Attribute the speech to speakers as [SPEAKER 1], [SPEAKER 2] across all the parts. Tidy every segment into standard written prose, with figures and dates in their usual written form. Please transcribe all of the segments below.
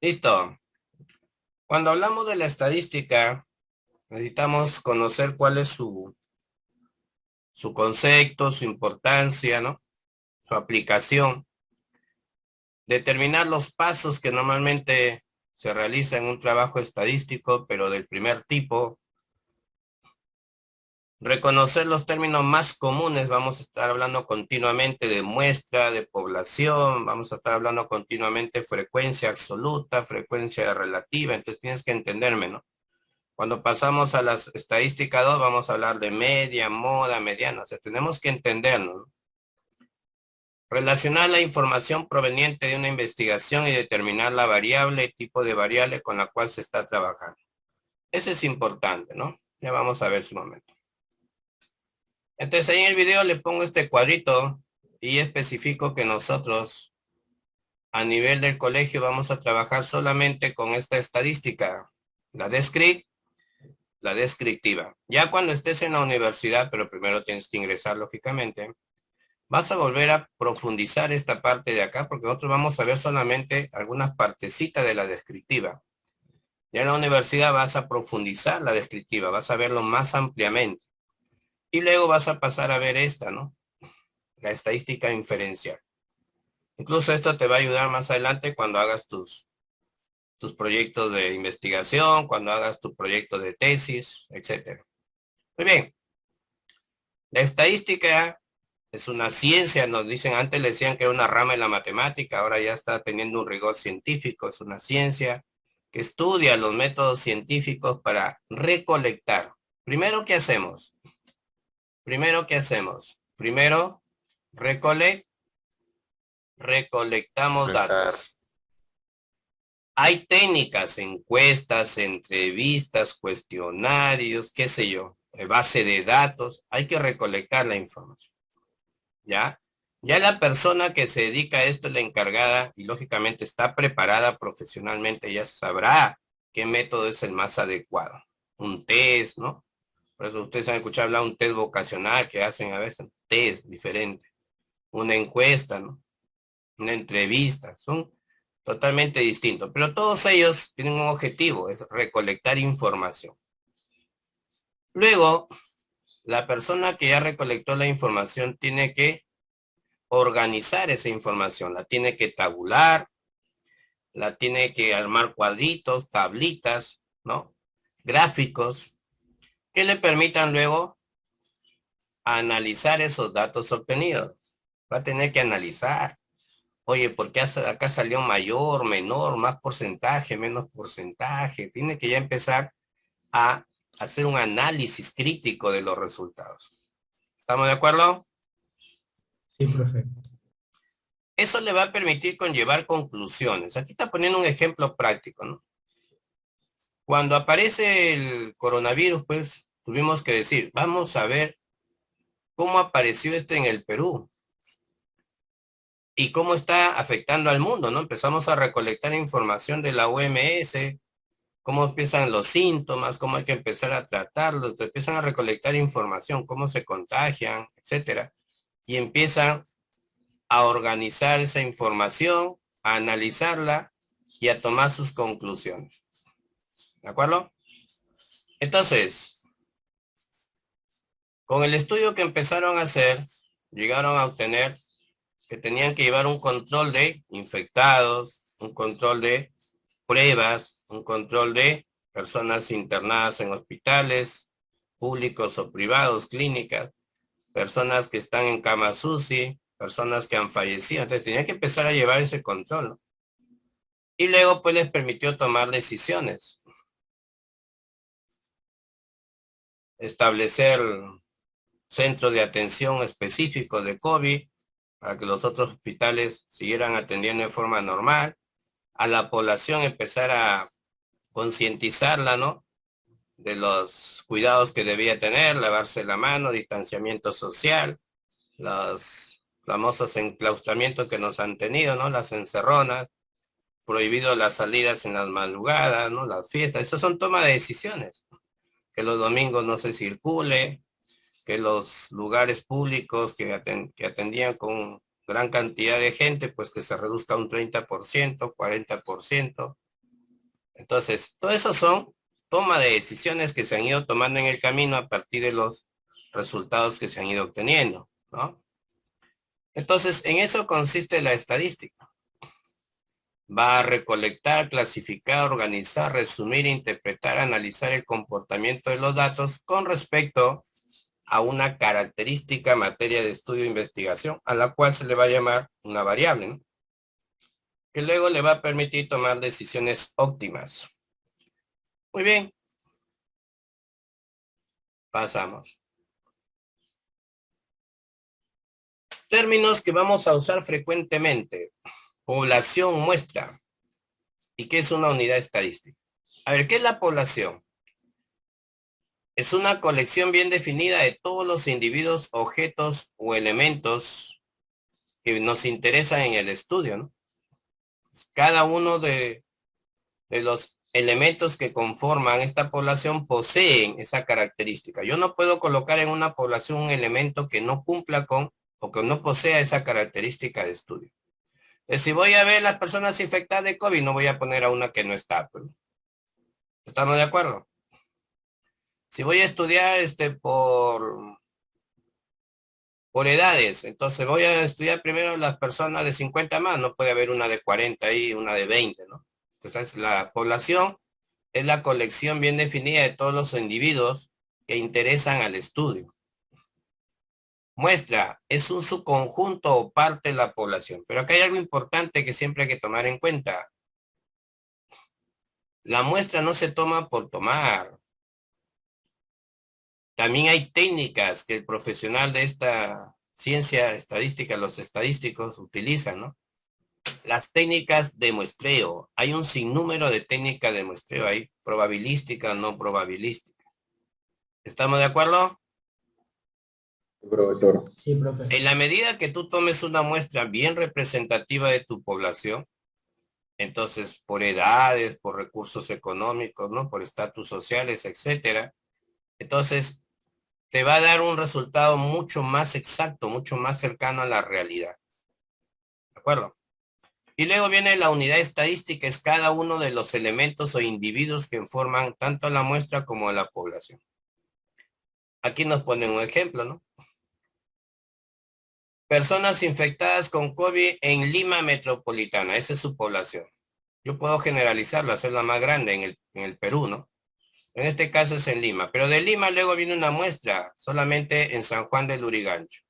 [SPEAKER 1] Listo. Cuando hablamos de la estadística, necesitamos conocer cuál es su concepto, su importancia, ¿no? Su aplicación. Determinar los pasos que normalmente se realizan en un trabajo estadístico, pero del primer tipo. Reconocer los términos más comunes, vamos a estar hablando continuamente de muestra, de población, vamos a estar hablando continuamente de frecuencia absoluta, frecuencia relativa, entonces tienes que entenderme, ¿no? Cuando pasamos a las estadísticas 2 vamos a hablar de media, moda, mediana, o sea, tenemos que entendernos, ¿no? Relacionar la información proveniente de una investigación y determinar la variable, tipo de variable con la cual se está trabajando. Eso es importante, ¿no? Ya vamos a ver su momento. Entonces ahí en el video le pongo este cuadrito y especifico que nosotros a nivel del colegio vamos a trabajar solamente con esta estadística, la la descriptiva. Ya cuando estés en la universidad, pero primero tienes que ingresar lógicamente, vas a volver a profundizar esta parte de acá porque nosotros vamos a ver solamente algunas partecitas de la descriptiva. Ya en la universidad vas a profundizar la descriptiva, vas a verlo más ampliamente. Y luego vas a pasar a ver esta, ¿no? La estadística inferencial. Incluso esto te va a ayudar más adelante cuando hagas tus proyectos de investigación, cuando hagas tu proyecto de tesis, etcétera. Muy bien. La estadística es una ciencia, nos dicen, antes le decían que era una rama de la matemática, ahora ya está teniendo un rigor científico, es una ciencia que estudia los métodos científicos para recolectar. Primero, ¿qué hacemos? Primero, ¿qué hacemos? Primero, recolectamos
[SPEAKER 2] Conectar.
[SPEAKER 1] datos. Hay técnicas, encuestas, entrevistas, cuestionarios, qué sé yo, base de datos, hay que recolectar la información, ¿ya? Ya la persona que se dedica a esto es la encargada y lógicamente está preparada profesionalmente, ya sabrá qué método es el más adecuado. Un test, ¿no? Por eso ustedes han escuchado hablar de un test vocacional que hacen a veces, un test diferente, una encuesta, ¿no? Una entrevista, son totalmente distintos, pero todos ellos tienen un objetivo, es recolectar información. Luego, la persona que ya recolectó la información tiene que organizar esa información, la tiene que tabular, la tiene que armar cuadritos, tablitas, ¿no? Gráficos que le permitan luego analizar esos datos obtenidos. Va a tener que analizar. Oye, ¿por qué acá salió mayor, menor, más porcentaje, menos porcentaje? Tiene que ya empezar a hacer un análisis crítico de los resultados. ¿Estamos de acuerdo?
[SPEAKER 3] Sí, profe.
[SPEAKER 1] Eso le va a permitir conllevar conclusiones. Aquí está poniendo un ejemplo práctico, ¿no? Cuando aparece el coronavirus, pues tuvimos que decir, vamos a ver cómo apareció esto en el Perú y cómo está afectando al mundo, ¿no? Empezamos a recolectar información de la OMS, cómo empiezan los síntomas, cómo hay que empezar a tratarlos, empiezan a recolectar información, cómo se contagian, etcétera, y empiezan a organizar esa información, a analizarla y a tomar sus conclusiones. ¿De acuerdo? Entonces, con el estudio que empezaron a hacer, llegaron a obtener que tenían que llevar un control de infectados, un control de pruebas, un control de personas internadas en hospitales públicos o privados, clínicas, personas que están en camas UCI, personas que han fallecido. Entonces tenían que empezar a llevar ese control, ¿no? Y luego pues les permitió tomar decisiones, establecer centros de atención específicos de COVID para que los otros hospitales siguieran atendiendo de forma normal, a la población empezar a concientizarla, ¿no? De los cuidados que debía tener, lavarse la mano, distanciamiento social, los famosos enclaustramientos que nos han tenido, ¿no? Las encerronas, prohibido las salidas en las madrugadas, ¿no? Las fiestas, esas son toma de decisiones. Que los domingos no se circule, que los lugares públicos que atendían con gran cantidad de gente, pues que se reduzca un 30%, 40%. Entonces, todo eso son toma de decisiones que se han ido tomando en el camino a partir de los resultados que se han ido obteniendo, ¿no? Entonces, en eso consiste la estadística. Va a recolectar, clasificar, organizar, resumir, interpretar, analizar el comportamiento de los datos con respecto a una característica materia de estudio e investigación, a la cual se le va a llamar una variable, ¿no? Que luego le va a permitir tomar decisiones óptimas. Muy bien. Pasamos. Términos que vamos a usar frecuentemente. Población muestra. ¿Y qué es una unidad estadística? A ver, ¿qué es la población? Es una colección bien definida de todos los individuos, objetos o elementos que nos interesan en el estudio, ¿no? Cada uno de los elementos que conforman esta población poseen esa característica. Yo no puedo colocar en una población un elemento que no cumpla con o que no posea esa característica de estudio. Entonces, si voy a ver las personas infectadas de COVID, no voy a poner a una que no está. Pues. ¿Estamos de acuerdo? Si voy a estudiar por edades, entonces voy a estudiar primero las personas de 50 más, no puede haber una de 40 y una de 20, ¿no? Entonces la población es la colección bien definida de todos los individuos que interesan al estudio. Muestra es un subconjunto o parte de la población, pero acá hay algo importante que siempre hay que tomar en cuenta. La muestra no se toma por tomar. También hay técnicas que el profesional de esta ciencia estadística, los estadísticos utilizan, ¿no? Las técnicas de muestreo. Hay un sinnúmero de técnicas de muestreo. Hay probabilística, no probabilística. ¿Estamos de acuerdo?
[SPEAKER 3] Profesor. Sí, profe.
[SPEAKER 1] En la medida que tú tomes una muestra bien representativa de tu población, entonces por edades, por recursos económicos, ¿no? Por estatus sociales, etcétera, entonces te va a dar un resultado mucho más exacto, mucho más cercano a la realidad. ¿De acuerdo? Y luego viene la unidad estadística, es cada uno de los elementos o individuos que forman tanto la muestra como la población. Aquí nos ponen un ejemplo, ¿no? Personas infectadas con COVID en Lima metropolitana, esa es su población. Yo puedo generalizarlo, hacerla más grande en el Perú, ¿no? En este caso es en Lima, pero de Lima luego viene una muestra solamente en San Juan del Lurigancho.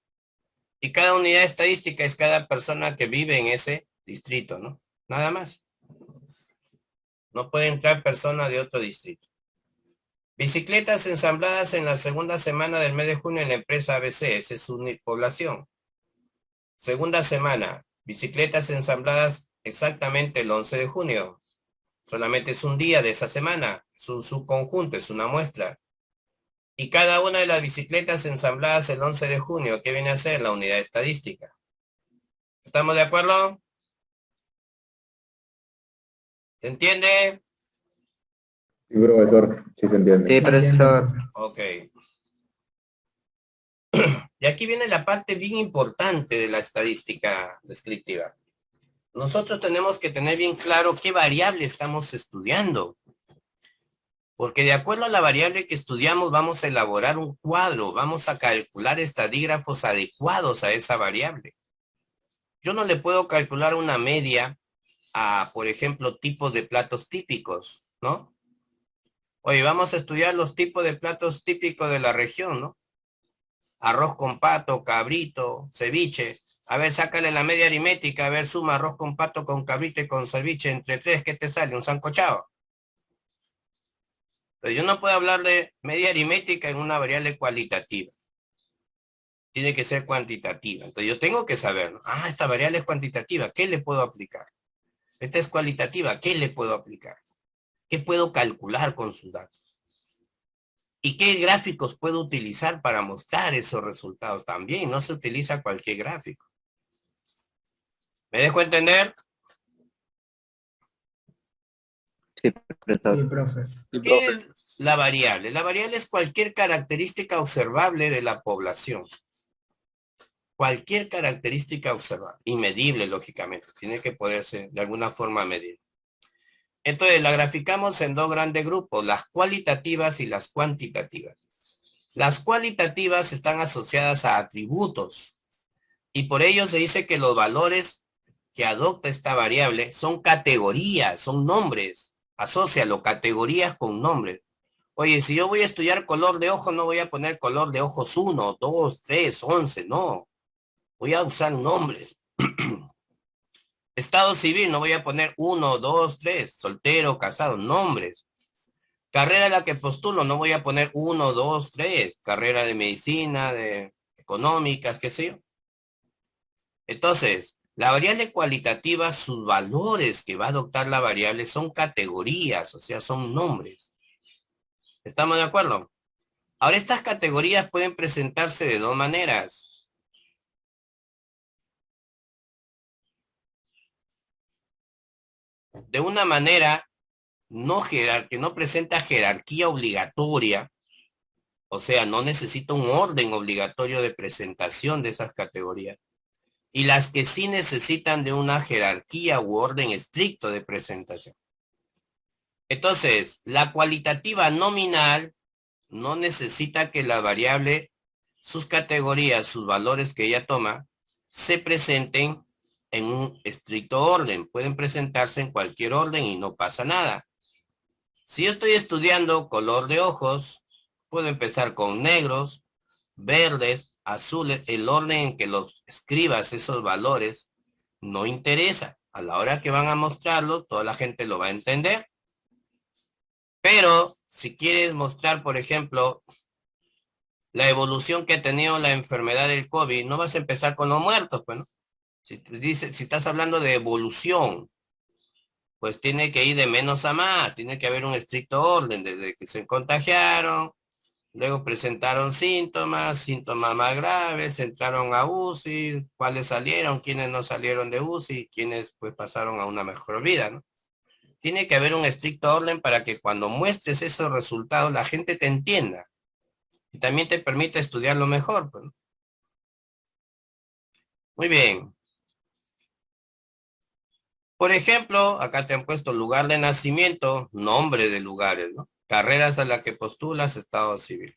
[SPEAKER 1] Y cada unidad estadística es cada persona que vive en ese distrito, ¿no? Nada más. No puede entrar persona de otro distrito. Bicicletas ensambladas en la segunda semana del mes de junio en la empresa ABC, esa es su población. Segunda semana, bicicletas ensambladas exactamente el 11 de junio. Solamente es un día de esa semana, es un subconjunto, es una muestra. Y cada una de las bicicletas ensambladas el 11 de junio, ¿qué viene a ser? La unidad estadística. ¿Estamos de acuerdo? ¿Se entiende?
[SPEAKER 3] Sí, profesor. Sí, se entiende.
[SPEAKER 2] Sí, profesor.
[SPEAKER 1] Ok. Y aquí viene la parte bien importante de la estadística descriptiva. Nosotros tenemos que tener bien claro qué variable estamos estudiando. Porque de acuerdo a la variable que estudiamos, vamos a elaborar un cuadro, vamos a calcular estadígrafos adecuados a esa variable. Yo no le puedo calcular una media a, por ejemplo, tipos de platos típicos, ¿no? Oye, vamos a estudiar los tipos de platos típicos de la región, ¿no? Arroz con pato, cabrito, ceviche. A ver, sácale la media aritmética, a ver, suma arroz con pato, con cabrito y con ceviche entre tres, ¿qué te sale? Un sancochado. Pero yo no puedo hablar de media aritmética en una variable cualitativa. Tiene que ser cuantitativa. Entonces yo tengo que saber, ¿no? Ah, esta variable es cuantitativa, ¿qué le puedo aplicar? Esta es cualitativa, ¿qué le puedo aplicar? ¿Qué puedo calcular con sus datos? ¿Y qué gráficos puedo utilizar para mostrar esos resultados? También no se utiliza cualquier gráfico. ¿Me dejo entender?
[SPEAKER 2] Sí, profesor.
[SPEAKER 3] Sí, profe.
[SPEAKER 1] ¿Qué es la variable? La variable es cualquier característica observable de la población. Cualquier característica observable y medible, lógicamente. Tiene que poderse de alguna forma medir. Entonces la graficamos en dos grandes grupos, las cualitativas y las cuantitativas. Las cualitativas están asociadas a atributos y por ello se dice que los valores que adopta esta variable son categorías, son nombres. Asócialo, categorías con nombres. Oye, si yo voy a estudiar color de ojo, no voy a poner color de ojos 1, 2, 3, 11, no. Voy a usar nombres. Estado civil, no voy a poner 1, 2, 3, soltero, casado, nombres. Carrera a la que postulo, no voy a poner 1, 2, 3, carrera de medicina, de económicas, qué sé yo. Entonces, la variable cualitativa, sus valores que va a adoptar la variable son categorías, o sea, son nombres. ¿Estamos de acuerdo? Ahora, estas categorías pueden presentarse de dos maneras. De una manera que no presenta jerarquía obligatoria, o sea, no necesita un orden obligatorio de presentación de esas categorías. Y las que sí necesitan de una jerarquía u orden estricto de presentación. Entonces, la cualitativa nominal no necesita que la variable, sus categorías, sus valores que ella toma, se presenten en un estricto orden. Pueden presentarse en cualquier orden y no pasa nada. Si yo estoy estudiando color de ojos, puedo empezar con negros, verdes, azules. El orden en que los escribas esos valores no interesa. A la hora que van a mostrarlo, toda la gente lo va a entender. Pero si quieres mostrar, por ejemplo, la evolución que ha tenido la enfermedad del COVID, no vas a empezar con los muertos, pues, ¿no? Si estás hablando de evolución, pues tiene que ir de menos a más, tiene que haber un estricto orden, desde que se contagiaron, luego presentaron síntomas más graves, entraron a UCI, cuáles salieron, quiénes no salieron de UCI, quiénes pues pasaron a una mejor vida, ¿no? Tiene que haber un estricto orden para que cuando muestres esos resultados la gente te entienda y también te permite estudiarlo mejor, pues, ¿no? Muy bien. Por ejemplo, acá te han puesto lugar de nacimiento, nombre de lugares, ¿no? Carreras a las que postulas, estado civil.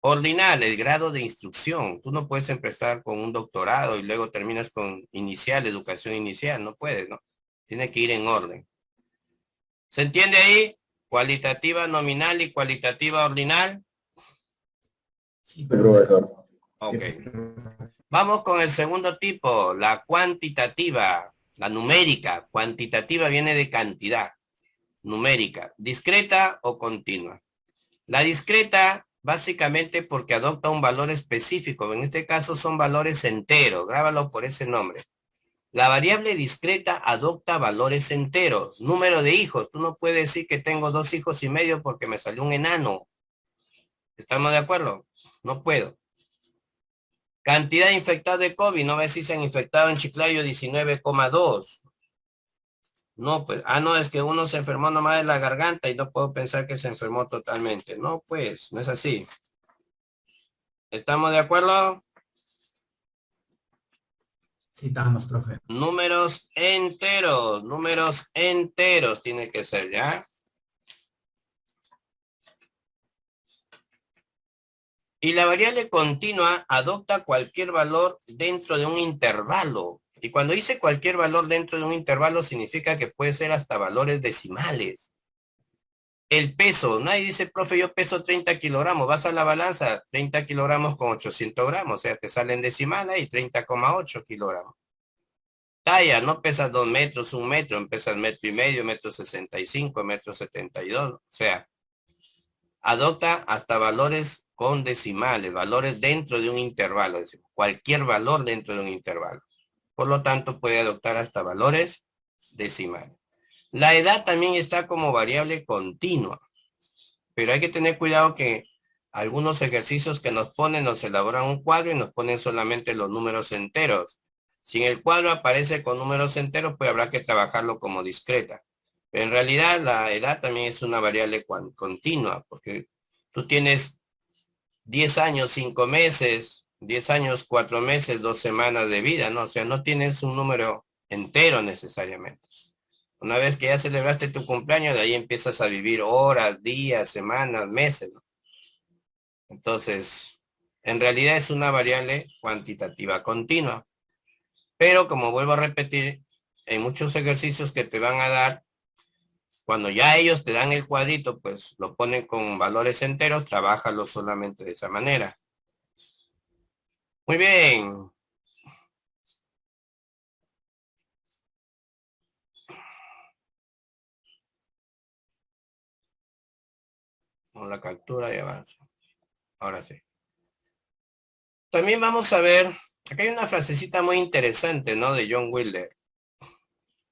[SPEAKER 1] Ordinal, el grado de instrucción. Tú no puedes empezar con un doctorado y luego terminas con inicial, educación inicial. No puedes, ¿no? Tiene que ir en orden. ¿Se entiende ahí? Cualitativa nominal y cualitativa ordinal.
[SPEAKER 3] Sí, profesor.
[SPEAKER 1] Ok. Vamos con el segundo tipo, la cuantitativa, la numérica. Cuantitativa viene de cantidad. Numérica, discreta o continua. La discreta, básicamente porque adopta un valor específico. En este caso son valores enteros. Grábalo por ese nombre. La variable discreta adopta valores enteros. Número de hijos. Tú no puedes decir que tengo 2 hijos y medio porque me salió un enano. ¿Estamos de acuerdo? No puedo. Cantidad de infectados de COVID. No ves si se han infectado en Chiclayo 19,2. No, pues, no, es que uno se enfermó nomás de la garganta y no puedo pensar que se enfermó totalmente. No, pues, no es así. ¿Estamos de acuerdo?
[SPEAKER 4] Sí, estamos, profe.
[SPEAKER 1] Números enteros tiene que ser, ¿ya? Y la variable continua adopta cualquier valor dentro de un intervalo. Y cuando dice cualquier valor dentro de un intervalo significa que puede ser hasta valores decimales. El peso, nadie dice, profe, yo peso 30 kilogramos, vas a la balanza, 30 kilogramos con 800 gramos, o sea, te salen decimales y 30,8 kilogramos. Talla, no pesas 2 metros, 1 metro, pesas 1,5 metros, 1,65 metros, 1,72, o sea, adopta hasta valores con decimales, valores dentro de un intervalo, es decir, cualquier valor dentro de un intervalo. Por lo tanto, puede adoptar hasta valores decimales. La edad también está como variable continua, pero hay que tener cuidado que algunos ejercicios que nos ponen nos elaboran un cuadro y nos ponen solamente los números enteros. Si en el cuadro aparece con números enteros, pues habrá que trabajarlo como discreta. Pero en realidad la edad también es una variable continua, porque tú tienes 10 años, 5 meses, 10 años, 4 meses, 2 semanas de vida, ¿no? O sea, no tienes un número entero necesariamente. Una vez que ya celebraste tu cumpleaños, de ahí empiezas a vivir horas, días, semanas, meses, ¿no? Entonces, en realidad es una variable cuantitativa continua. Pero como vuelvo a repetir, en muchos ejercicios que te van a dar, cuando ya ellos te dan el cuadrito, pues lo ponen con valores enteros, trabájalo solamente de esa manera. Muy bien. Con la captura y avanza. Ahora sí. También vamos a ver, acá hay una frasecita muy interesante, ¿no? De John Wilder.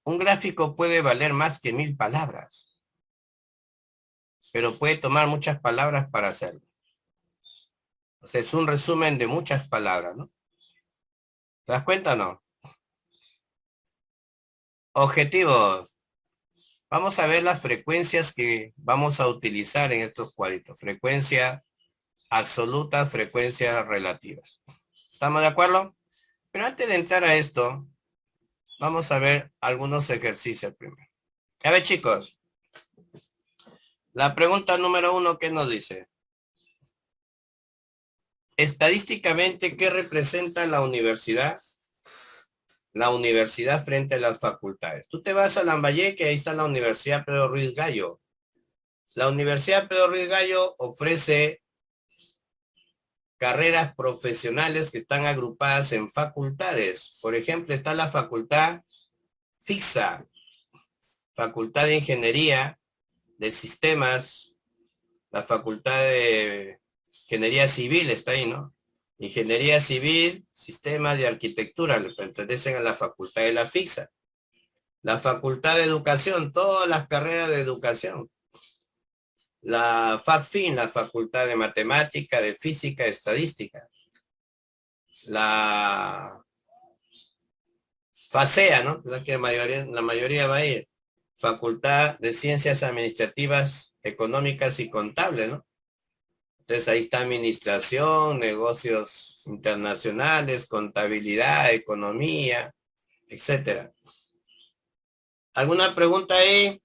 [SPEAKER 1] Un gráfico puede valer más que 1000 palabras, pero puede tomar muchas palabras para hacerlo. O sea, es un resumen de muchas palabras, ¿no? ¿Te das cuenta o no? Objetivos. Vamos a ver las frecuencias que vamos a utilizar en estos cuadritos. Frecuencia absoluta, frecuencias relativas. ¿Estamos de acuerdo? Pero antes de entrar a esto, vamos a ver algunos ejercicios primero. A ver, chicos. La pregunta número 1, ¿qué nos dice? Estadísticamente, ¿qué representa la universidad? La universidad frente a las facultades. Tú te vas a Lambayeque, ahí está la Universidad Pedro Ruiz Gallo. La Universidad Pedro Ruiz Gallo ofrece carreras profesionales que están agrupadas en facultades. Por ejemplo, está la facultad FICSA, Facultad de Ingeniería de Sistemas, la Facultad de Ingeniería Civil está ahí, ¿no? Ingeniería Civil, Sistemas de Arquitectura, le pertenecen a la Facultad de la FICSA. La Facultad de Educación, todas las carreras de educación. La FACFIN, la Facultad de Matemática, de Física, Estadística. La FACEA, ¿no? La que la mayoría va a ir. Facultad de Ciencias Administrativas, Económicas y Contables, ¿no? Entonces ahí está administración, negocios internacionales, contabilidad, economía, etcétera. ¿Alguna pregunta ahí?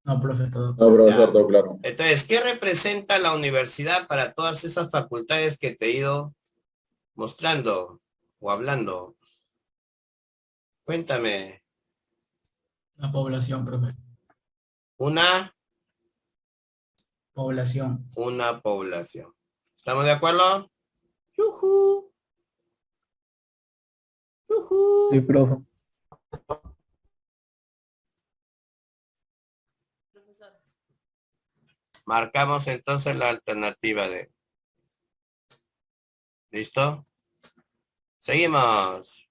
[SPEAKER 4] No, profe, todo.
[SPEAKER 3] No, profesor, todo claro.
[SPEAKER 1] Entonces, ¿qué representa la universidad para todas esas facultades que te he ido mostrando o hablando? Cuéntame.
[SPEAKER 4] La población, profe.
[SPEAKER 1] Una
[SPEAKER 4] Población.
[SPEAKER 1] población. ¿Estamos de acuerdo? ¡Yujú! ¡Yujú!
[SPEAKER 2] Sí, profe.
[SPEAKER 1] Marcamos entonces la alternativa de. ¿Listo? Seguimos.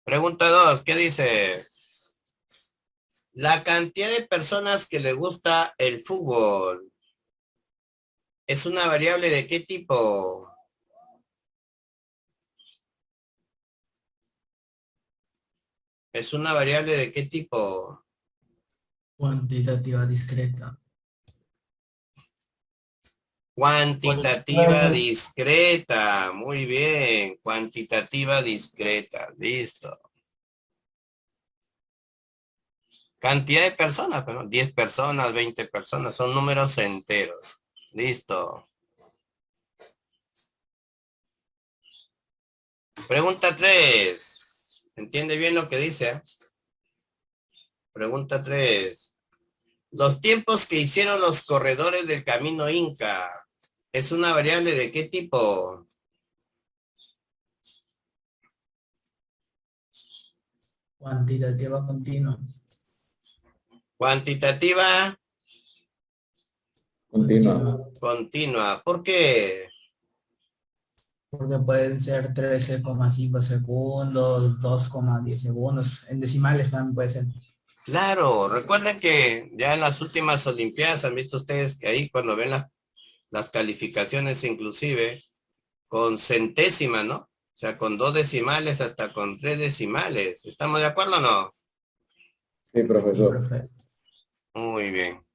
[SPEAKER 1] Pregunta 2, ¿qué dice? La cantidad de personas que le gusta el fútbol es una variable de qué tipo? ¿Es una variable de qué tipo?
[SPEAKER 4] Cuantitativa discreta.
[SPEAKER 1] Cuantitativa discreta. Muy bien. Cuantitativa discreta. Listo. Cantidad de personas, pero 10 personas, 20 personas, son números enteros. Listo. Pregunta 3. ¿Entiende bien lo que dice? Pregunta 3. Los tiempos que hicieron los corredores del camino Inca, ¿es una variable de qué tipo?
[SPEAKER 4] Cuantitativa continua.
[SPEAKER 1] Cuantitativa
[SPEAKER 3] Continua.
[SPEAKER 1] continua. ¿Por qué?
[SPEAKER 4] Porque pueden ser 13,5 segundos, 2,10 segundos. En decimales también puede ser.
[SPEAKER 1] Claro, recuerden que ya en las últimas Olimpiadas han visto ustedes que ahí cuando ven las calificaciones inclusive con centésimas, ¿no? O sea, con 2 decimales hasta con 3 decimales. ¿Estamos de acuerdo o no?
[SPEAKER 3] Sí,
[SPEAKER 4] Sí,
[SPEAKER 3] profesor.
[SPEAKER 4] profe.
[SPEAKER 1] Muy bien.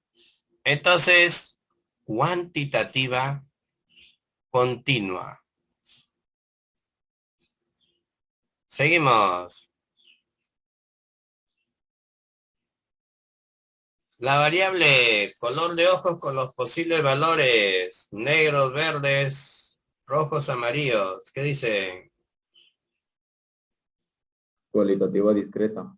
[SPEAKER 1] Entonces, cuantitativa continua. Seguimos. La variable color de ojos con los posibles valores negros, verdes, rojos, amarillos. ¿Qué dicen?
[SPEAKER 3] Cualitativa discreta.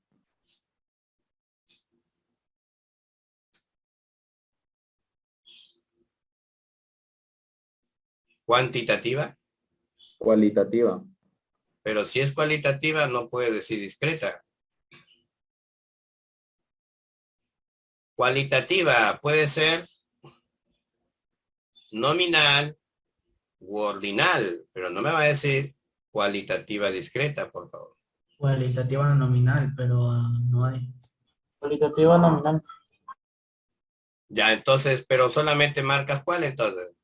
[SPEAKER 1] ¿Cuantitativa?
[SPEAKER 3] Cualitativa.
[SPEAKER 1] Pero si es cualitativa no puede decir discreta. Cualitativa puede ser nominal u ordinal, pero no me va a decir cualitativa discreta, por favor.
[SPEAKER 4] Cualitativa nominal, pero no hay.
[SPEAKER 2] Cualitativa nominal.
[SPEAKER 1] Ya, entonces, pero solamente marcas cuál entonces.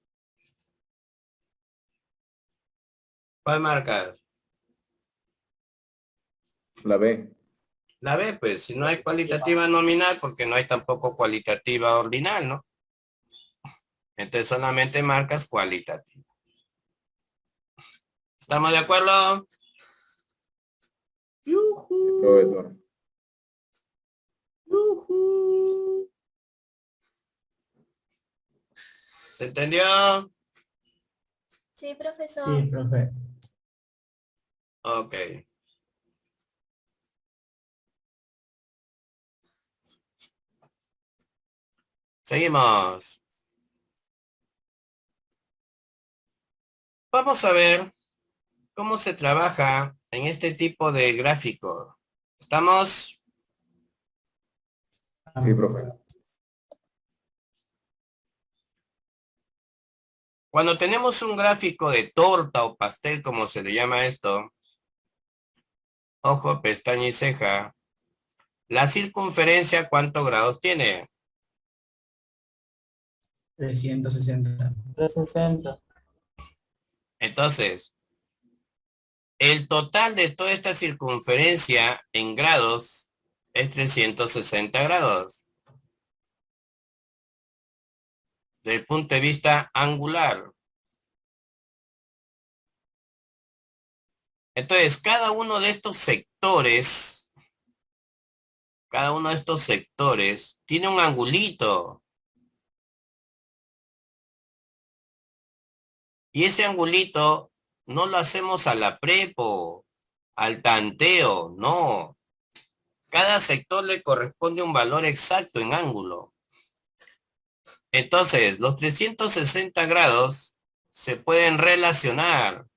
[SPEAKER 1] ¿Cuál marcas?
[SPEAKER 3] La B.
[SPEAKER 1] La B, pues, si no hay cualitativa nominal, porque no hay tampoco cualitativa ordinal, ¿no? Entonces solamente marcas cualitativa. ¿Estamos de acuerdo?
[SPEAKER 3] Sí, profesor.
[SPEAKER 1] ¿Se entendió?
[SPEAKER 5] Sí, profesor.
[SPEAKER 4] Sí, profe.
[SPEAKER 1] Ok. Seguimos. Vamos a ver cómo se trabaja en este tipo de gráfico. ¿Estamos?
[SPEAKER 3] Sí, profe.
[SPEAKER 1] Cuando tenemos un gráfico de torta o pastel, como se le llama esto, ojo, pestaña y ceja, la circunferencia, ¿cuántos grados tiene?
[SPEAKER 4] 360.
[SPEAKER 2] 360.
[SPEAKER 1] Entonces, el total de toda esta circunferencia en grados es 360 grados. Desde el punto de vista angular. Entonces, cada uno de estos sectores tiene un angulito. Y ese angulito no lo hacemos a la prepo, al tanteo, no. Cada sector le corresponde un valor exacto en ángulo. Entonces, los 360 grados se pueden relacionar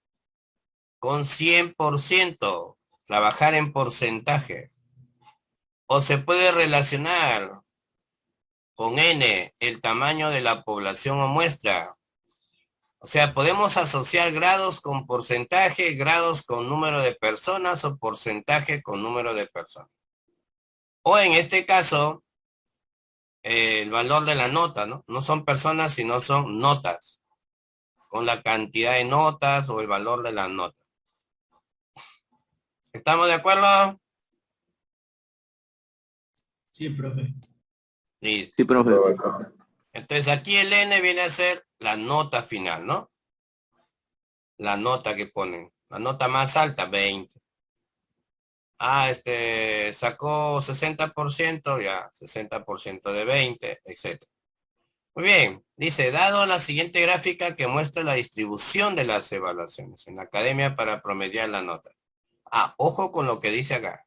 [SPEAKER 1] con 100%, trabajar en porcentaje. O se puede relacionar con n, el tamaño de la población o muestra. O sea, podemos asociar grados con porcentaje, grados con número de personas o porcentaje con número de personas. O en este caso, el valor de la nota, ¿no? No son personas, sino son notas. Con la cantidad de notas o el valor de las notas. ¿Estamos de acuerdo?
[SPEAKER 4] Sí, profe.
[SPEAKER 1] Listo.
[SPEAKER 2] Sí, profe.
[SPEAKER 3] Profesor.
[SPEAKER 1] Entonces aquí el n viene a ser la nota final, ¿no? La nota que ponen. La nota más alta, 20. Ah, sacó 60%, ya, 60% de 20, etc. Muy bien, dice, dado la siguiente gráfica que muestra la distribución de las evaluaciones en la academia para promediar la nota. Ah, ojo con lo que dice acá.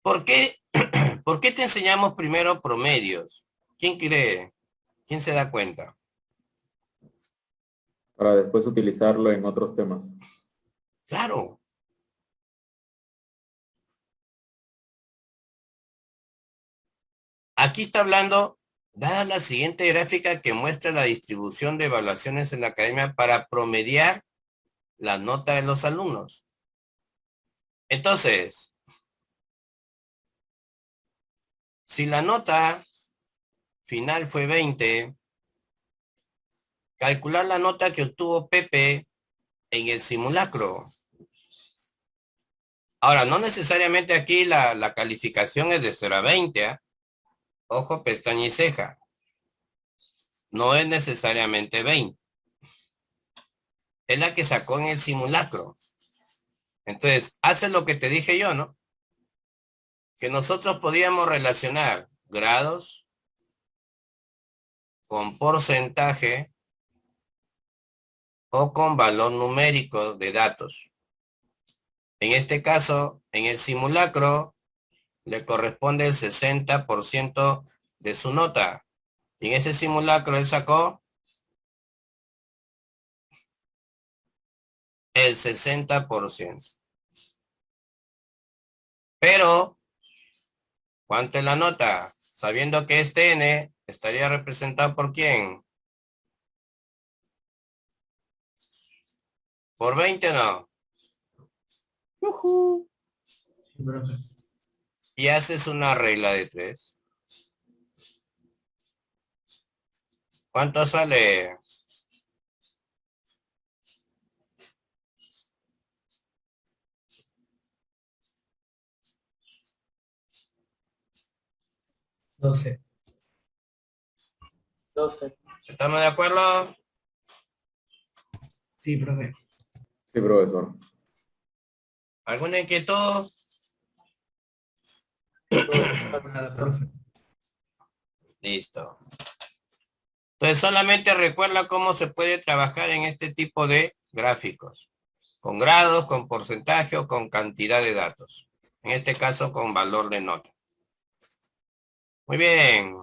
[SPEAKER 1] ¿Por qué, ¿por qué te enseñamos primero promedios? ¿Quién cree? ¿Quién se da cuenta?
[SPEAKER 3] Para después utilizarlo en otros temas.
[SPEAKER 1] Claro. Aquí está hablando, dada la siguiente gráfica que muestra la distribución de evaluaciones en la academia para promediar la nota de los alumnos. Entonces, si la nota final fue 20, calcular la nota que obtuvo Pepe en el simulacro. Ahora, no necesariamente aquí la calificación es de 0 a 20, ¿eh? Ojo, pestaña y ceja. No es necesariamente 20. Es la que sacó en el simulacro. Entonces, hace lo que te dije yo, ¿no? Que nosotros podíamos relacionar grados con porcentaje o con valor numérico de datos. En este caso, en el simulacro, le corresponde el 60% de su nota. Y en ese simulacro él sacó el 60%. Pero, ¿cuánto es la nota? Sabiendo que este N estaría representado por ¿quién? ¿Por 20 no?
[SPEAKER 4] Sí, profe.
[SPEAKER 1] Y haces una regla de 3. ¿Cuánto sale?
[SPEAKER 4] 12.
[SPEAKER 2] 12.
[SPEAKER 1] ¿Estamos de acuerdo?
[SPEAKER 4] Sí, profe.
[SPEAKER 3] Sí, profesor.
[SPEAKER 1] ¿Alguna inquietud?
[SPEAKER 4] Nada, profe.
[SPEAKER 1] Listo. Entonces solamente recuerda cómo se puede trabajar en este tipo de gráficos. Con grados, con porcentaje o con cantidad de datos. En este caso con valor de nota. Muy bien.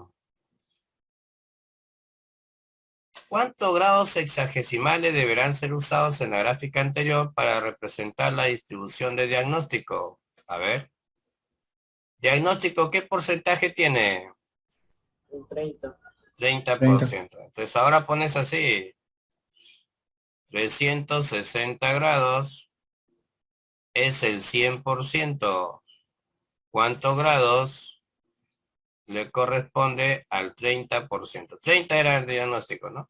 [SPEAKER 1] ¿Cuántos grados sexagesimales deberán ser usados en la gráfica anterior para representar la distribución de diagnóstico? A ver. Diagnóstico, ¿qué porcentaje tiene?
[SPEAKER 2] El 30.
[SPEAKER 1] 30%. Entonces ahora pones así. 360 grados es el 100%. ¿Cuántos grados le corresponde al 30%? 30 era el diagnóstico, ¿no?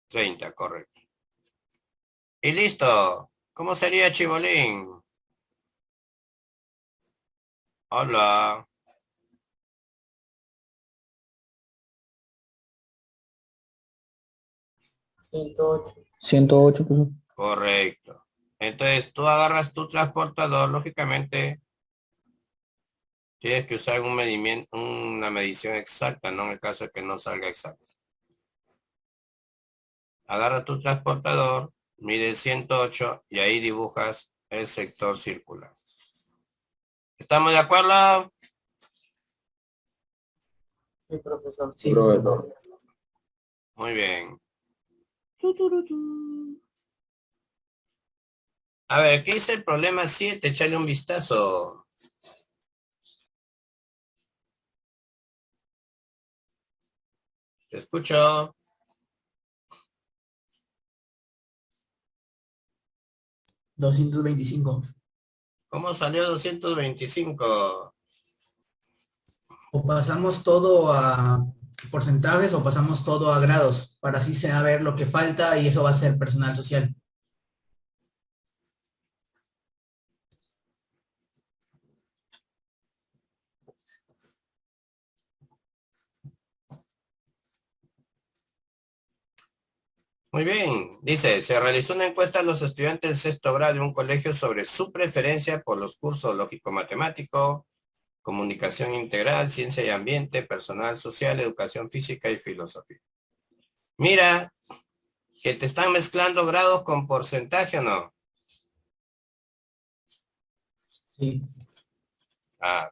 [SPEAKER 1] 30, correcto. Y listo. ¿Cómo sería, Chibolín? Hola.
[SPEAKER 2] 108.
[SPEAKER 6] 108, pues.
[SPEAKER 1] Correcto. Entonces tú agarras tu transportador, lógicamente tienes que usar un medimiento, una medición exacta, ¿no? En el caso de que no salga exacto. Agarra tu transportador, mide 108 y ahí dibujas el sector circular. ¿Estamos de acuerdo?
[SPEAKER 2] Sí, profesor.
[SPEAKER 3] Sí, profesor.
[SPEAKER 1] Muy bien. A ver, ¿qué dice el problema 7? Échale un vistazo. Te escucho.
[SPEAKER 4] $225.
[SPEAKER 1] ¿Cómo salió 225?
[SPEAKER 4] O pasamos todo a porcentajes o pasamos todo a grados, para así se va a ver lo que falta y eso va a ser personal social.
[SPEAKER 1] Muy bien. Dice, se realizó una encuesta a los estudiantes del sexto grado de un colegio sobre su preferencia por los cursos lógico-matemático, comunicación integral, ciencia y ambiente, personal social, educación física y filosofía. Mira, que te están mezclando grados con porcentaje, ¿o no?
[SPEAKER 4] Sí.
[SPEAKER 1] Ah.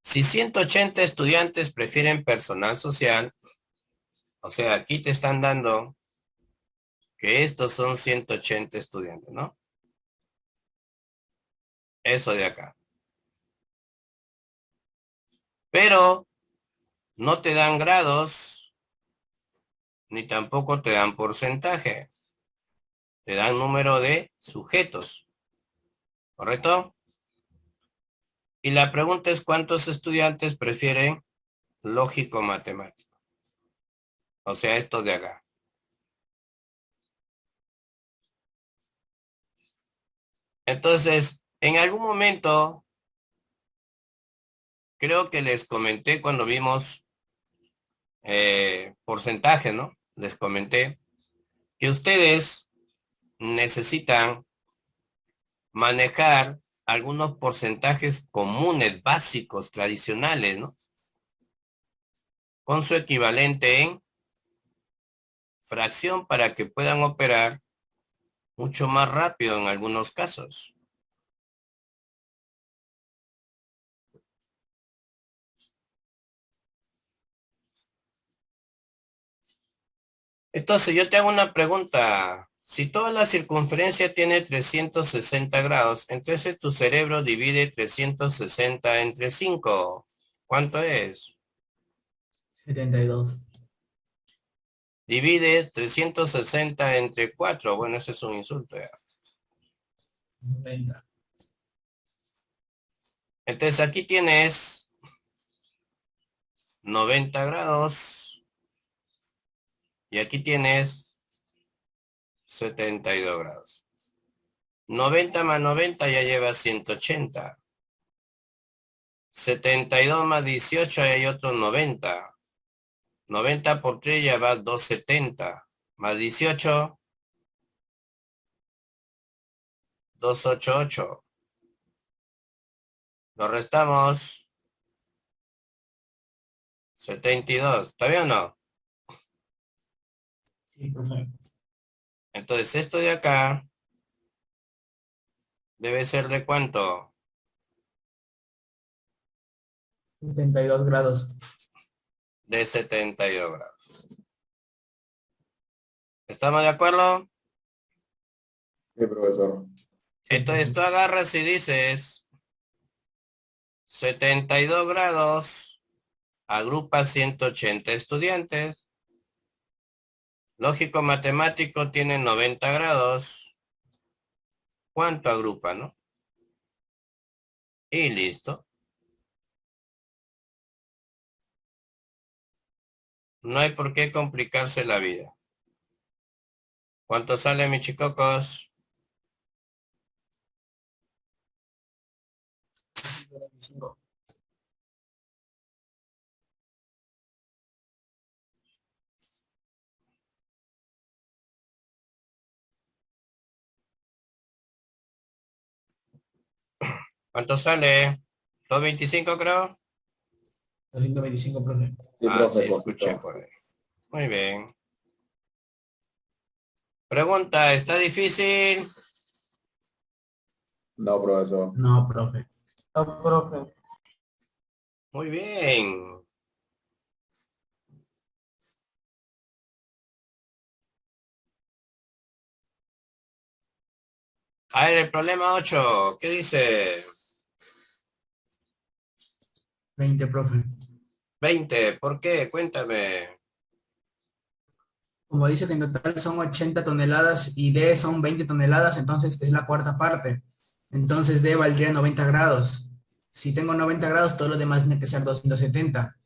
[SPEAKER 1] Si 180 estudiantes prefieren personal social, o sea, aquí te están dando que estos son 180 estudiantes, ¿no? Eso de acá. Pero no te dan grados, ni tampoco te dan porcentaje. Te dan número de sujetos. ¿Correcto? Y la pregunta es ¿cuántos estudiantes prefieren lógico matemático? O sea, esto de acá. Entonces, en algún momento, creo que les comenté cuando vimos porcentaje, ¿no? Les comenté que ustedes necesitan manejar algunos porcentajes comunes, básicos, tradicionales, ¿no? Con su equivalente en fracción para que puedan operar mucho más rápido en algunos casos. Entonces, yo te hago una pregunta. Si toda la circunferencia tiene 360 grados, entonces tu cerebro divide 360 entre 5. ¿Cuánto es?
[SPEAKER 4] 72.
[SPEAKER 1] Divide 360 entre 4. Bueno, ese es un insulto ya.
[SPEAKER 4] 90.
[SPEAKER 1] Entonces, aquí tienes 90 grados. Y aquí tienes 72 grados. 90 más 90 ya lleva 180. 72 más 18 ya hay otros 90. 90 por 3 ya va 270. Más 18, 288. Lo restamos 72. ¿Está bien o no?
[SPEAKER 4] Sí, profe.
[SPEAKER 1] Entonces esto de acá debe ser de ¿cuánto?
[SPEAKER 4] 72 grados.
[SPEAKER 1] De 72 grados. ¿Estamos de acuerdo?
[SPEAKER 3] Sí, profesor.
[SPEAKER 1] Entonces tú agarras y dices 72 grados, agrupa 180 estudiantes. Lógico matemático tiene 90 grados. ¿Cuánto agrupa, no? Y listo. No hay por qué complicarse la vida. ¿Cuánto sale, mis chicocos?
[SPEAKER 4] 25.
[SPEAKER 1] ¿Cuánto sale? 225 creo.
[SPEAKER 4] 225, profe.
[SPEAKER 3] Sí,
[SPEAKER 1] Ah,
[SPEAKER 3] profe,
[SPEAKER 1] sí, escuché
[SPEAKER 3] cosita.
[SPEAKER 1] por ahí. Muy bien. Pregunta, ¿está difícil?
[SPEAKER 3] No, profesor.
[SPEAKER 4] No, profe.
[SPEAKER 2] No, profe.
[SPEAKER 1] Muy bien. A ver, el problema 8, ¿qué dice?
[SPEAKER 4] 20, profe.
[SPEAKER 1] 20, ¿por qué? Cuéntame.
[SPEAKER 4] Como dice que en total son 80 toneladas y D son 20 toneladas, entonces es la cuarta parte. Entonces D valdría 90 grados. Si tengo 90 grados, todo lo demás tiene que ser 270.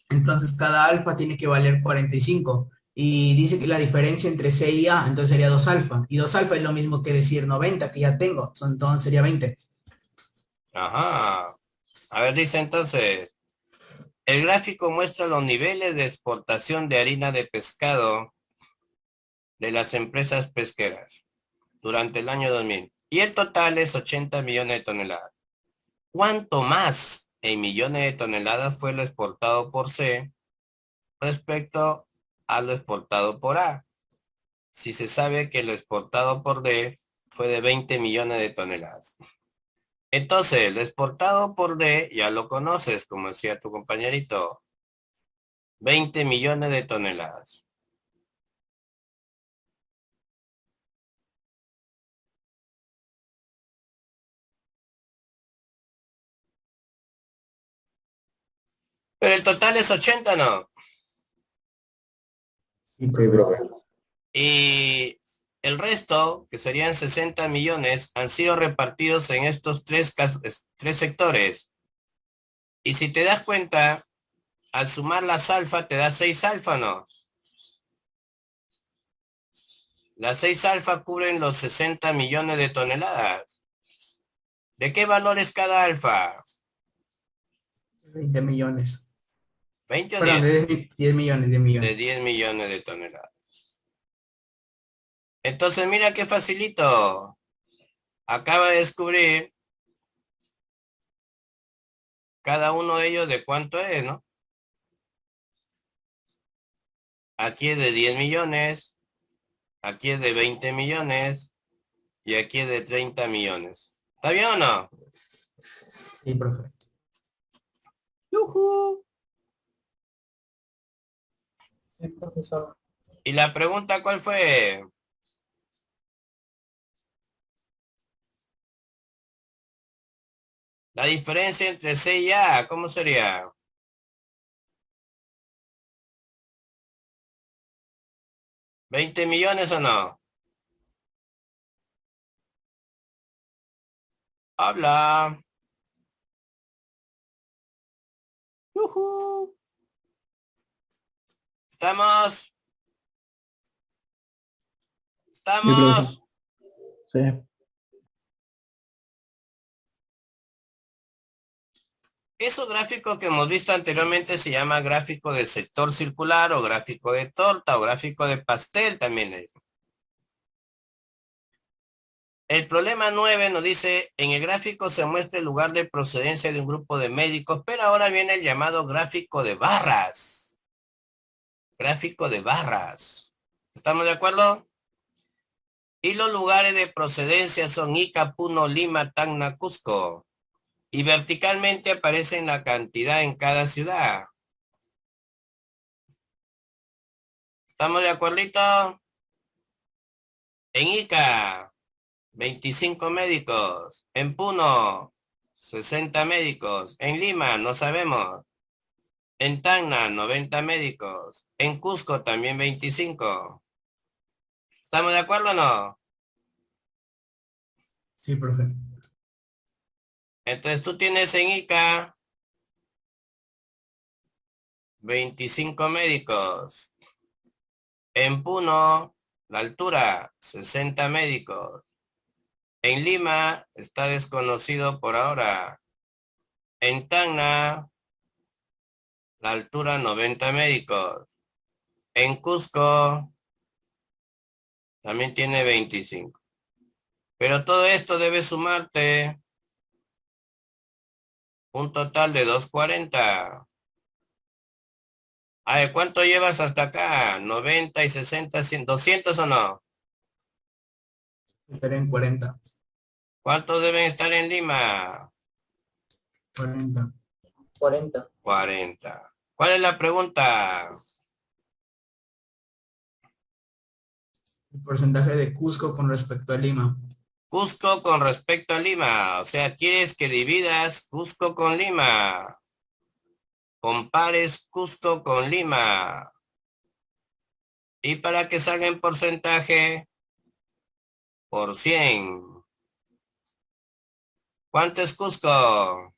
[SPEAKER 4] Entonces cada alfa tiene que valer 45. Y dice que la diferencia entre C y A, entonces sería 2 alfa. Y 2 alfa es lo mismo que decir 90, que ya tengo. Entonces sería 20.
[SPEAKER 1] Ajá. A ver, dice entonces, el gráfico muestra los niveles de exportación de harina de pescado de las empresas pesqueras durante el año 2000. Y el total es 80 millones de toneladas. ¿Cuánto más en millones de toneladas fue lo exportado por C respecto a lo exportado por A? Si se sabe que lo exportado por D fue de 20 millones de toneladas. Entonces, lo exportado por D, ya lo conoces, como decía tu compañerito, 20 millones de toneladas. Pero el total es 80, ¿no?
[SPEAKER 3] Sí, profe.
[SPEAKER 1] Y el resto, que serían 60 millones, han sido repartidos en estos tres sectores. Y si te das cuenta, al sumar las alfa, te da 6 alfa, ¿no? Las 6 alfa cubren los 60 millones de toneladas. ¿De qué valor es cada alfa?
[SPEAKER 4] 20 millones.
[SPEAKER 1] 20 o
[SPEAKER 4] Perdón,
[SPEAKER 1] 10.
[SPEAKER 4] de 10 millones, 10
[SPEAKER 1] De
[SPEAKER 4] millones.
[SPEAKER 1] 10 millones de toneladas. Entonces, mira qué facilito. acaba de descubrir cada uno de ellos de cuánto es, ¿no? Aquí es de 10 millones, aquí es de 20 millones y aquí es de 30 millones. ¿Está bien o no?
[SPEAKER 4] Sí, profe.
[SPEAKER 1] ¡Yujú!
[SPEAKER 2] Sí, profesor.
[SPEAKER 1] ¿Y la pregunta cuál fue? La diferencia entre C y A, ¿cómo sería? ¿20 millones o no? Habla. ¡Yujú! ¿Estamos?
[SPEAKER 6] Sí, profesor.
[SPEAKER 1] ¿Estamos?
[SPEAKER 6] Sí.
[SPEAKER 1] Esos gráficos que hemos visto anteriormente se llama gráfico de sector circular o gráfico de torta o gráfico de pastel también le dicen. El problema 9 nos dice, en el gráfico se muestra el lugar de procedencia de un grupo de médicos, pero ahora viene el llamado gráfico de barras. Gráfico de barras. ¿Estamos de acuerdo? Y los lugares de procedencia son Ica, Puno, Lima, Tacna, Cusco. Y verticalmente aparecen la cantidad en cada ciudad. ¿Estamos de acuerdito? En Ica, 25 médicos. En Puno, 60 médicos. En Lima, no sabemos. En Tacna, 90 médicos. En Cusco, también 25. ¿Estamos de acuerdo o no?
[SPEAKER 4] Sí, profe.
[SPEAKER 1] Entonces tú tienes en Ica 25 médicos. En Puno, la altura, 60 médicos. En Lima, está desconocido por ahora. En Tacna, la altura, 90 médicos. En Cusco, también tiene 25. Pero todo esto debe sumarte un total de 240. A ver, ¿cuánto llevas hasta acá? 90 y 60, 100, 200 o no.
[SPEAKER 4] Estaré en 40.
[SPEAKER 1] ¿Cuántos deben estar en Lima?
[SPEAKER 4] 40.
[SPEAKER 2] 40.
[SPEAKER 1] 40. ¿Cuál es la pregunta?
[SPEAKER 4] El porcentaje de Cusco con respecto a Lima.
[SPEAKER 1] Cusco con respecto a Lima. O sea, quieres que dividas Cusco con Lima. Compares Cusco con Lima. Y para que salga en porcentaje, por 100. ¿Cuánto es Cusco?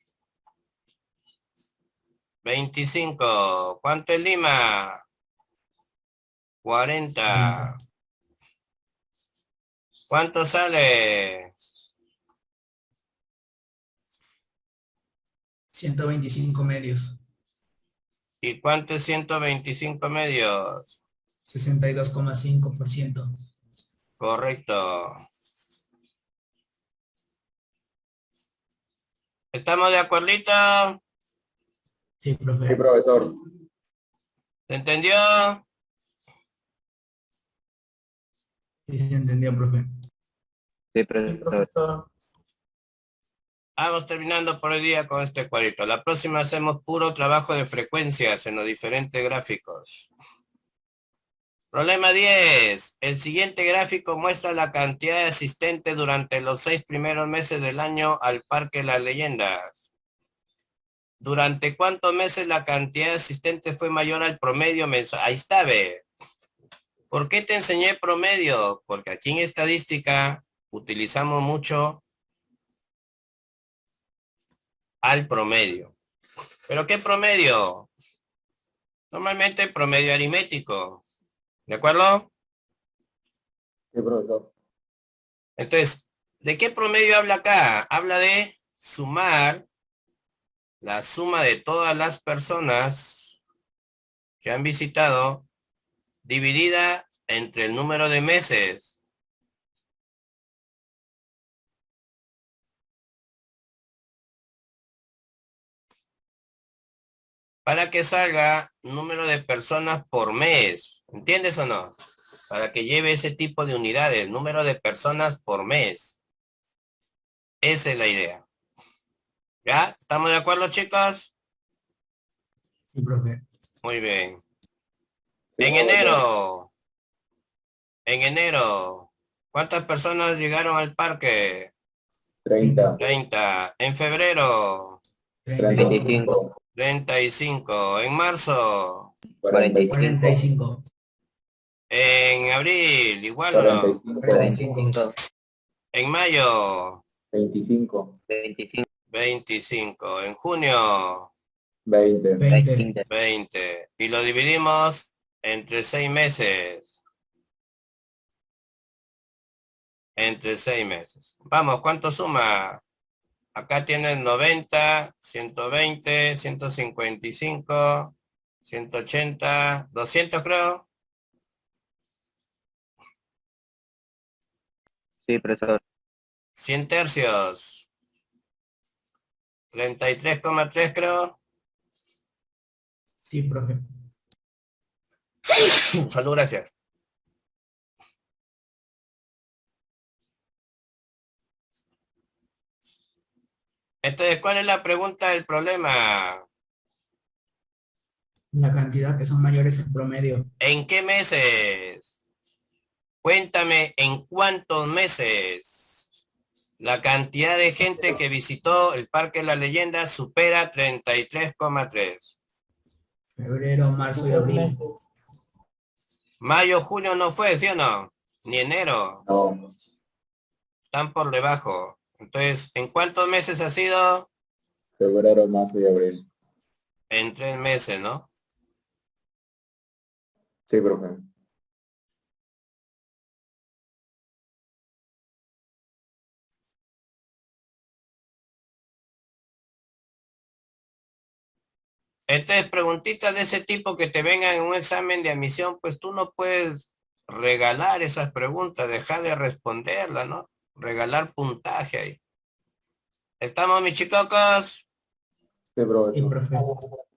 [SPEAKER 1] 25. ¿Cuánto es Lima? 40.
[SPEAKER 4] 40.
[SPEAKER 1] ¿Cuánto sale?
[SPEAKER 4] 125 medios.
[SPEAKER 1] ¿Y cuánto es 125 medios?
[SPEAKER 4] 62,5%.
[SPEAKER 1] Correcto. ¿Estamos de acuerdito?
[SPEAKER 4] Sí,
[SPEAKER 3] Sí,
[SPEAKER 4] profe.
[SPEAKER 3] profesor.
[SPEAKER 1] ¿Se entendió?
[SPEAKER 4] Sí, se entendió, profe.
[SPEAKER 2] Sí, profesor.
[SPEAKER 1] Vamos terminando por el día con este cuadrito. La próxima hacemos puro trabajo de frecuencias en los diferentes gráficos. Problema 10. El siguiente gráfico muestra la cantidad de asistentes durante los 6 primeros meses del año al Parque Las Leyendas. ¿Durante cuántos meses la cantidad de asistentes fue mayor al promedio mensual? Ahí está, ve. ¿Por qué te enseñé promedio? Porque aquí en estadística utilizamos mucho al promedio. ¿Pero qué promedio? Normalmente promedio aritmético. ¿De acuerdo?
[SPEAKER 3] Sí, profesor.
[SPEAKER 1] Entonces, ¿de qué promedio habla acá? Habla de sumar la suma de todas las personas que han visitado dividida entre el número de meses. para que salga número de personas por mes. ¿Entiendes o no? Para que lleve ese tipo de unidades, número de personas por mes. Esa es la idea. ¿Ya? ¿Estamos de acuerdo, chicos?
[SPEAKER 4] Sí, profe.
[SPEAKER 1] Muy bien. En enero, ¿cuántas personas llegaron al parque?
[SPEAKER 3] 30.
[SPEAKER 1] 30. En febrero,
[SPEAKER 2] 25.
[SPEAKER 1] 35. En marzo,
[SPEAKER 2] 45.
[SPEAKER 4] 45.
[SPEAKER 1] en abril, igual o no.
[SPEAKER 3] 45.
[SPEAKER 2] 45.
[SPEAKER 1] En mayo,
[SPEAKER 3] 25.
[SPEAKER 2] 25.
[SPEAKER 1] 25. En junio,
[SPEAKER 3] 20.
[SPEAKER 4] 20.
[SPEAKER 1] 20. Y lo dividimos entre 6 meses. Entre 6 meses. Vamos, ¿cuánto suma? Acá tienen 90, 120, 155, 180, 200 creo.
[SPEAKER 2] Sí, profesor.
[SPEAKER 1] 100 tercios. 33,3 creo.
[SPEAKER 4] Sí, profe.
[SPEAKER 1] Salud, gracias. Entonces, ¿cuál es la pregunta del problema?
[SPEAKER 4] La cantidad que son mayores en promedio.
[SPEAKER 1] ¿En qué meses? Cuéntame, ¿en cuántos meses? La cantidad de gente que visitó el Parque de la Leyenda supera 33,3.
[SPEAKER 4] Febrero, marzo y
[SPEAKER 2] 2
[SPEAKER 4] abril.
[SPEAKER 2] meses.
[SPEAKER 1] Mayo, junio no fue, ¿sí o no? Ni enero.
[SPEAKER 3] No.
[SPEAKER 1] Están por debajo. Entonces, ¿en cuántos meses ha sido?
[SPEAKER 3] Febrero, marzo y abril.
[SPEAKER 1] En 3 meses, ¿no?
[SPEAKER 3] Sí, profe.
[SPEAKER 1] Entonces, preguntitas de ese tipo que te vengan en un examen de admisión, pues tú no puedes regalar esas preguntas, dejar de responderlas, ¿no? Regalar puntaje ahí. ¿Estamos, mis chicocos?
[SPEAKER 3] Sí,
[SPEAKER 4] Sí,
[SPEAKER 3] profesor.
[SPEAKER 4] profe.